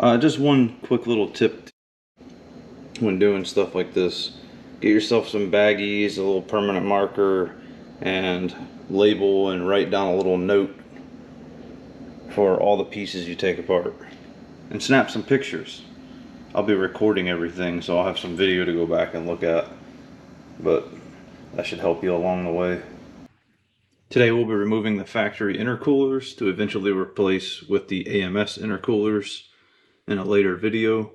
Just one quick little tip when doing stuff like this. Get yourself some baggies, a little permanent marker, and label and write down a little note for all the pieces you take apart. And snap some pictures. I'll be recording everything, so I'll have some video to go back and look at. But that should help you along the way. Today we'll be removing the factory intercoolers to eventually replace with the AMS intercoolers in a later video.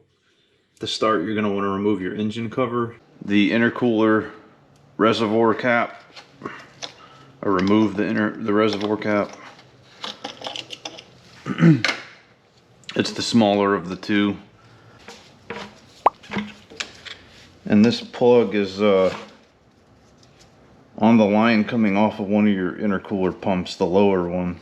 To start, you're going to want to remove your engine cover, the intercooler reservoir cap, or remove the reservoir cap. It's the smaller of the two. And this plug is on the line coming off of one of your intercooler pumps, the lower one.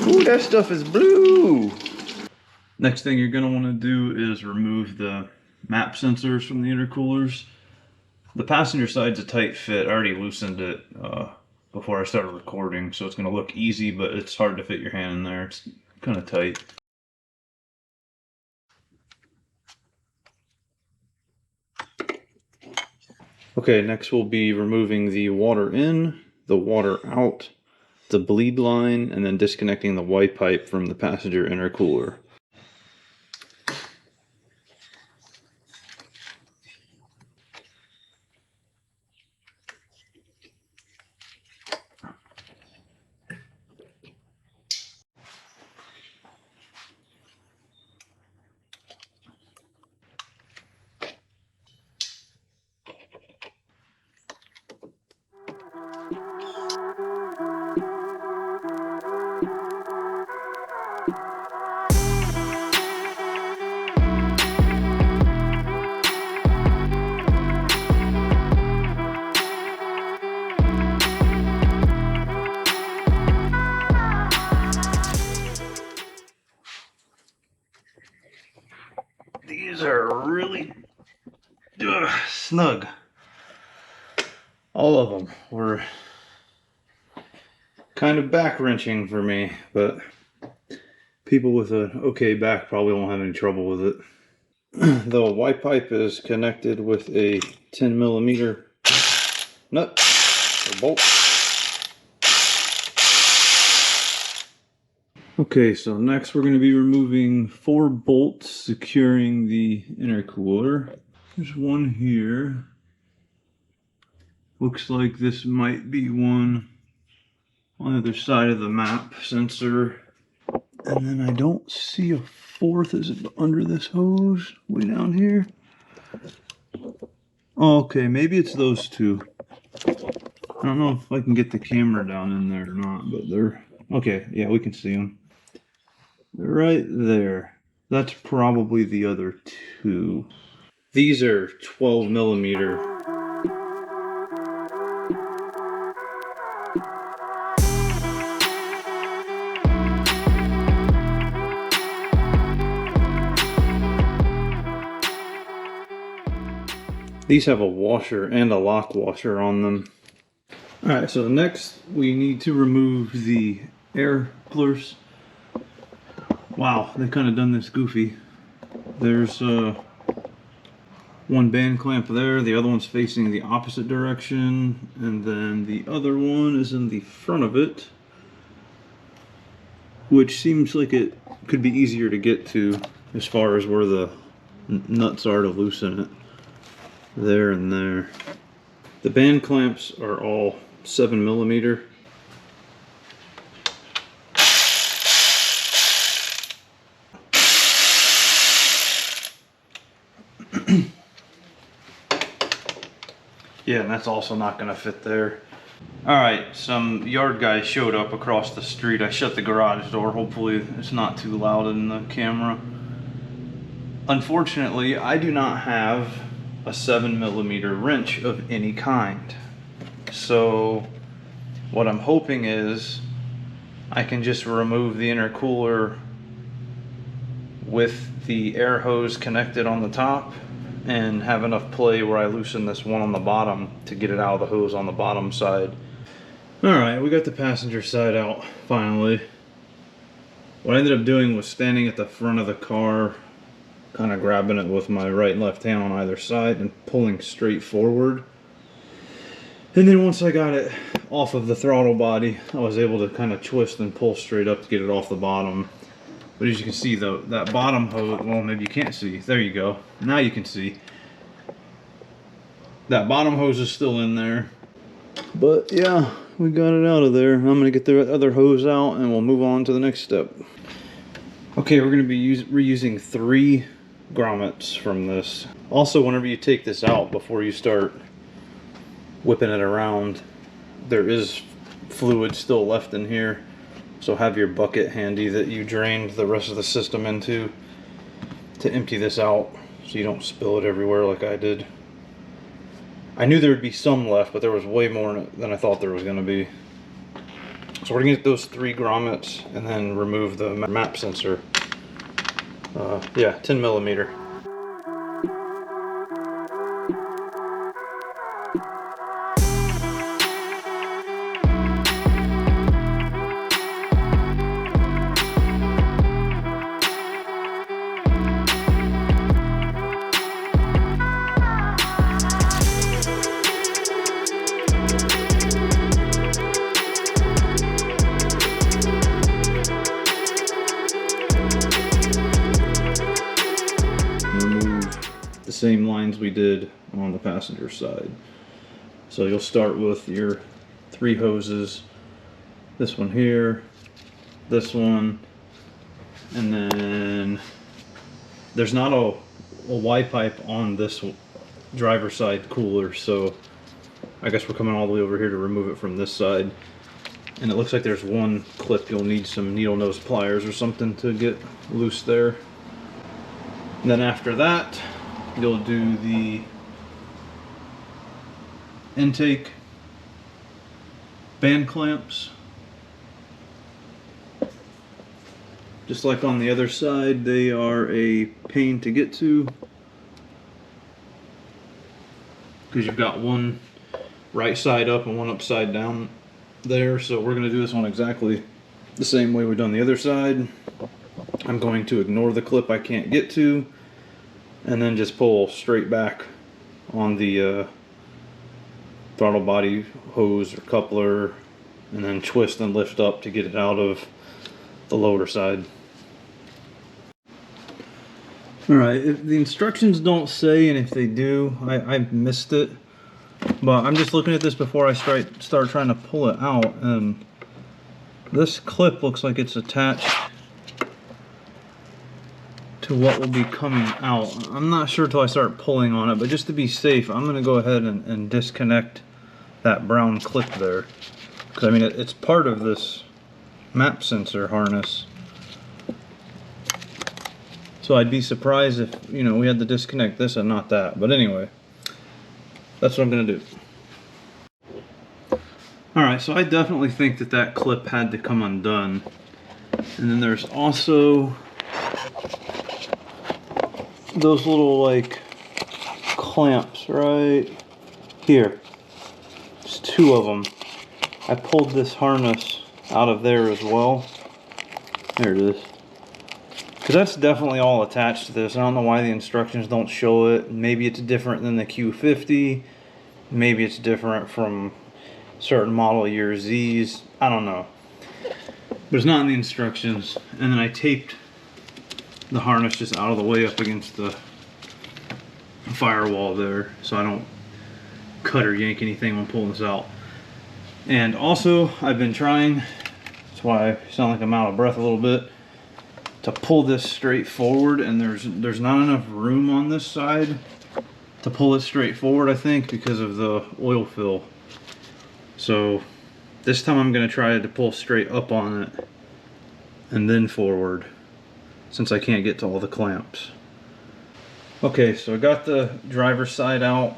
Ooh, that stuff is blue! Next thing you're going to want to do is remove the map sensors from the intercoolers. The passenger side's a tight fit. I already loosened it before I started recording, so it's going to look easy, but it's hard to fit your hand in there. It's kind of tight. Okay, next we'll be removing the water in, the water out, the bleed line, and then disconnecting the Y pipe from the passenger intercooler. These are really snug. All of them were kind of back wrenching for me, but people with an okay back probably won't have any trouble with it. The Y pipe is connected with a 10mm nut or bolt. Okay, so next we're going to be removing 4 bolts securing the intercooler. There's one here. Looks like this might be one on the other side of the map sensor. And then I don't see a 4th. Is it under this hose way down here? Oh, okay, maybe it's those two. I don't know if I can get the camera down in there or not, but they're... Okay, yeah, we can see them. They're right there. That's probably the other two. These are 12mm. These have a washer and a lock washer on them. Alright, so next we need to remove the air coolers. Wow, they kind of done this goofy. There's one band clamp there, the other one's facing the opposite direction, and then the other one is in the front of it, which seems like it could be easier to get to as far as where the nuts are to loosen it. There and there. The band clamps are all 7mm. Yeah, and that's also not going to fit there. Alright, some yard guys showed up across the street. I shut the garage door. Hopefully it's not too loud in the camera. Unfortunately, I do not have a 7mm wrench of any kind. So what I'm hoping is I can just remove the intercooler with the air hose connected on the top and have enough play where I loosen this one on the bottom to get it out of the hose on the bottom side. Alright, we got the passenger side out finally. What I ended up doing was standing at the front of the car, kind of grabbing it with my right and left hand on either side and pulling straight forward. And then once I got it off of the throttle body, I was able to kind of twist and pull straight up to get it off the bottom. But as you can see though, that bottom hose, well maybe you can't see, there you go, now you can see. That bottom hose is still in there. But yeah, we got it out of there. I'm going to get the other hose out and we'll move on to the next step. Okay, we're going to be reusing 3 grommets from this. Also, whenever you take this out, before you start whipping it around, there is fluid still left in here. So have your bucket handy that you drained the rest of the system into to empty this out so you don't spill it everywhere like I did. I knew there would be some left, but there was way more than I thought there was going to be. So we're going to get those 3 grommets and then remove the map sensor. Yeah, 10 millimeter. Same lines we did on the passenger side. So you'll start with your 3 hoses, this one here, this one, and then there's not a Y pipe on this driver side cooler, so I guess we're coming all the way over here to remove it from this side. And it looks like there's one clip you'll need some needle nose pliers or something to get loose there. And then after that, you'll do the intake band clamps. Just like on the other side, they are a pain to get to because you've got one right side up and one upside down there. So we're going to do this one exactly the same way we've done the other side. I'm going to ignore the clip I can't get to and then just pull straight back on the throttle body hose or coupler and then twist and lift up to get it out of the lower side. Alright, if the instructions don't say, and if they do, I missed it, but I'm just looking at this before I start trying to pull it out, and this clip looks like it's attached to what will be coming out. I'm not sure till I start pulling on it, but just to be safe, I'm going to go ahead and disconnect that brown clip there. Because I mean, it's part of this map sensor harness. So I'd be surprised if, you know, we had to disconnect this and not that. But anyway, that's what I'm going to do. Alright, so I definitely think that that clip had to come undone. And then there's also those little like clamps right here. There's 2 of them. I pulled this harness out of there as well. There it is. Because that's definitely all attached to this. I don't know why the instructions don't show it. Maybe it's different than the Q50. Maybe it's different from certain model year Z's. I don't know. But it's not in the instructions. And then I taped the harness just out of the way up against the firewall there so I don't cut or yank anything when pulling this out. And also, I've been trying, that's why I sound like I'm out of breath a little bit, to pull this straight forward, and there's not enough room on this side to pull it straight forward, I think, because of the oil fill. So this time I'm going to try to pull straight up on it and then forward, since I can't get to all the clamps. Okay, so I got the driver's side out.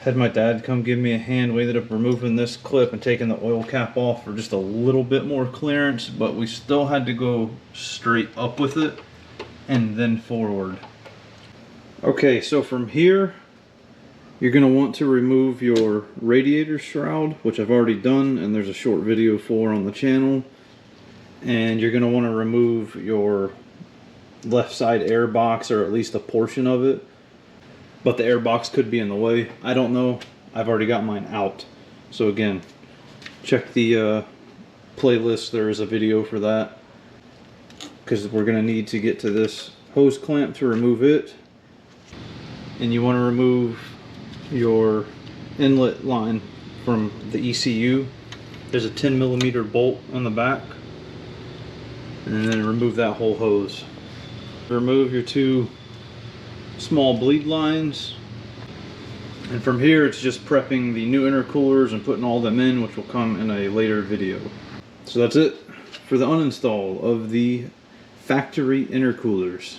Had my dad come give me a hand. We ended up removing this clip and taking the oil cap off for just a little bit more clearance, but we still had to go straight up with it and then forward. Okay, so from here You're going to want to remove your radiator shroud, which I've already done, and there's a short video for on the channel. And you're going to want to remove your left side air box, or at least a portion of it. But the air box could be in the way. I don't know. I've already got mine out. So again, check the playlist. There is a video for that. Because we're going to need to get to this hose clamp to remove it. And you want to remove your inlet line from the ECU. There's a 10mm bolt on the back, and then remove that whole hose. Remove your two small bleed lines, and from here it's just prepping the new intercoolers and putting all them in, which will come in a later video. So that's it for the uninstall of the factory intercoolers.